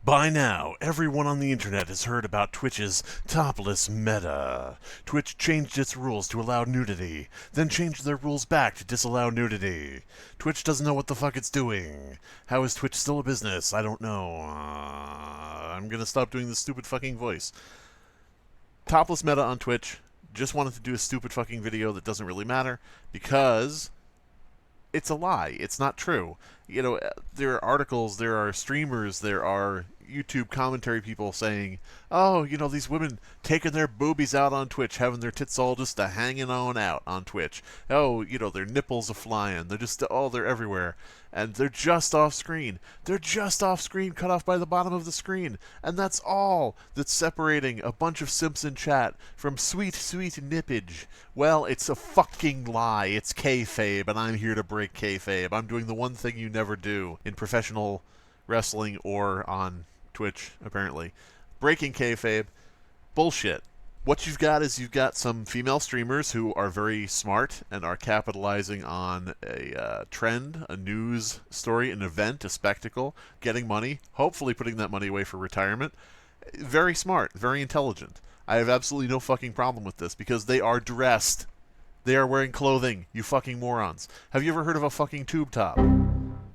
By now, everyone on the internet has heard about Twitch's topless meta. Twitch changed its rules to allow nudity, then changed their rules back to disallow nudity. Twitch doesn't know what the fuck it's doing. How is Twitch still a business? I don't know. I'm gonna stop doing this stupid fucking voice. Topless meta on Twitch. Just wanted to do a stupid fucking video that doesn't really matter because it's a lie. It's not true. You know, there are articles, there are streamers, there are YouTube commentary people saying, oh, you know, these women taking their boobies out on Twitch, having their tits all just hanging out on Twitch. Oh, you know, their nipples are flying. They're just, oh, they're everywhere. And they're just off screen. They're just off screen, cut off by the bottom of the screen. And that's all that's separating a bunch of simps in chat from sweet, sweet nippage. Well, it's a fucking lie. It's kayfabe, and I'm here to break kayfabe. I'm doing the one thing you never do in professional wrestling or on Twitch, apparently. Breaking kayfabe. Bullshit. What you've got is you've got some female streamers who are very smart and are capitalizing on a trend, a news story, an event, a spectacle, getting money, hopefully putting that money away for retirement. Very smart, very intelligent. I have absolutely no fucking problem with this because they are dressed. They are wearing clothing, you fucking morons. Have you ever heard of a fucking tube top?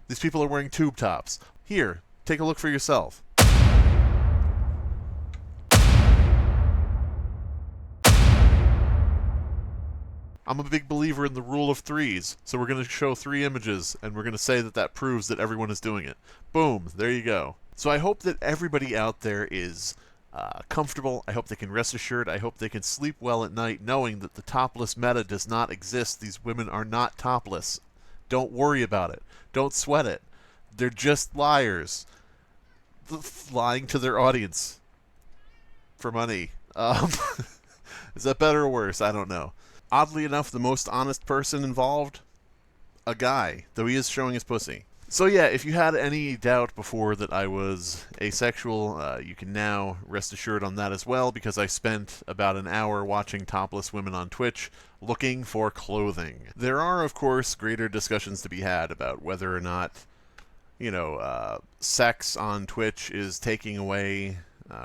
These people are wearing tube tops. Here, take a look for yourself. I'm a big believer in the rule of threes, so we're going to show 3 images, and we're going to say that that proves that everyone is doing it. Boom, there you go. So I hope that everybody out there is comfortable. I hope they can rest assured. I hope they can sleep well at night knowing that the topless meta does not exist. These women are not topless. Don't worry about it. Don't sweat it. They're just liars. Lying to their audience for money. Is that better or worse? I don't know. Oddly enough, the most honest person involved, a guy, though he is showing his pussy. So yeah, if you had any doubt before that I was asexual, you can now rest assured on that as well, because I spent about an hour watching topless women on Twitch looking for clothing. There are, of course, greater discussions to be had about whether or not, you know, sex on Twitch is taking away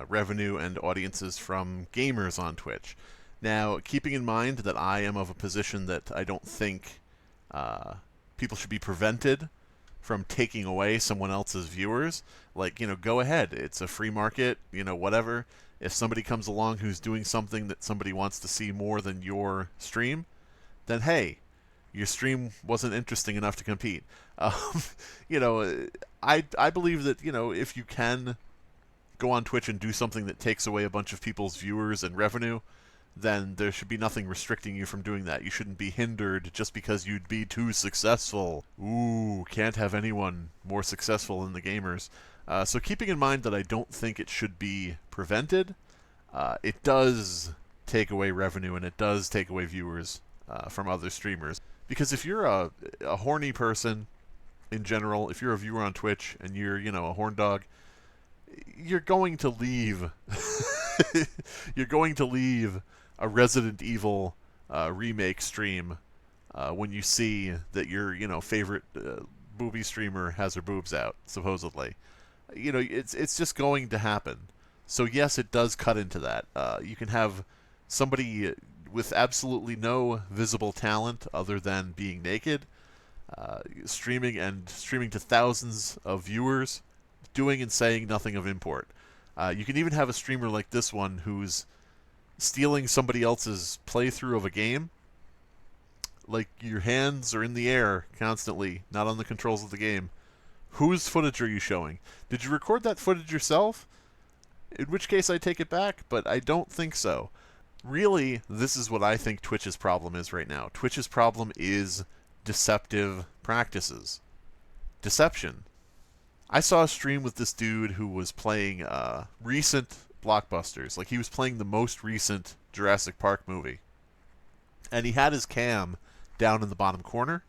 revenue and audiences from gamers on Twitch. Now, keeping in mind that I am of a position that I don't think people should be prevented from taking away someone else's viewers, like, you know, go ahead. It's a free market, you know, whatever. If somebody comes along who's doing something that somebody wants to see more than your stream, then hey, your stream wasn't interesting enough to compete. You know, I believe that, you know, if you can go on Twitch and do something that takes away a bunch of people's viewers and revenue, then there should be nothing restricting you from doing that. You shouldn't be hindered just because you'd be too successful. Ooh, can't have anyone more successful than the gamers. So keeping in mind that I don't think it should be prevented, it does take away revenue and it does take away viewers from other streamers. Because if you're a horny person in general, if you're a viewer on Twitch and you're, you know, a horn dog, you're going to leave. You're going to leave a Resident Evil remake stream when you see that your, you know, favorite booby streamer has her boobs out, supposedly. You know, it's just going to happen. So yes, it does cut into that. You can have somebody with absolutely no visible talent other than being naked, streaming to thousands of viewers, doing and saying nothing of import. You can even have a streamer like this one who's stealing somebody else's playthrough of a game. Like, your hands are in the air constantly, not on the controls of the game. Whose footage are you showing? Did you record that footage yourself? In which case I take it back, but I don't think so. Really, this is what I think Twitch's problem is right now. Twitch's problem is deceptive practices. Deception. I saw a stream with this dude who was playing recent blockbusters. Like, he was playing the most recent Jurassic Park movie. And he had his cam down in the bottom corner.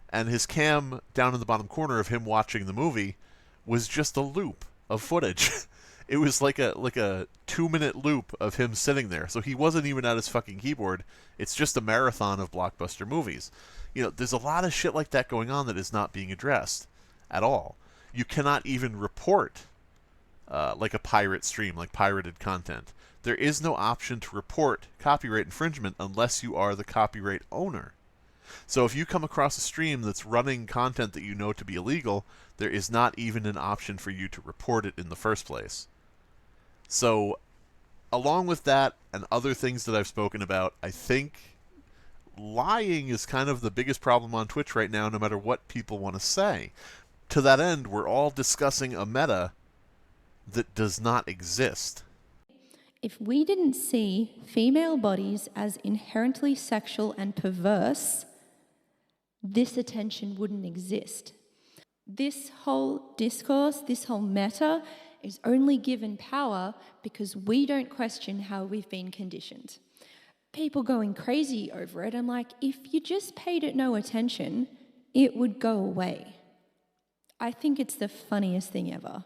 And his cam down in the bottom corner of him watching the movie was just a loop of footage. It was like a 2-minute loop of him sitting there. So he wasn't even at his fucking keyboard. It's just a marathon of blockbuster movies. You know, there's a lot of shit like that going on that is not being addressed at all. You cannot even report like a pirate stream, like pirated content. There is no option to report copyright infringement unless you are the copyright owner. So if you come across a stream that's running content that you know to be illegal, there is not even an option for you to report it in the first place. So, along with that and other things that I've spoken about, I think lying is kind of the biggest problem on Twitch right now, no matter what people want to say. To that end, we're all discussing a meta that does not exist. If we didn't see female bodies as inherently sexual and perverse, this attention wouldn't exist. This whole discourse, this whole meta, is only given power because we don't question how we've been conditioned. People going crazy over it. I'm like, if you just paid it no attention, it would go away. I think it's the funniest thing ever.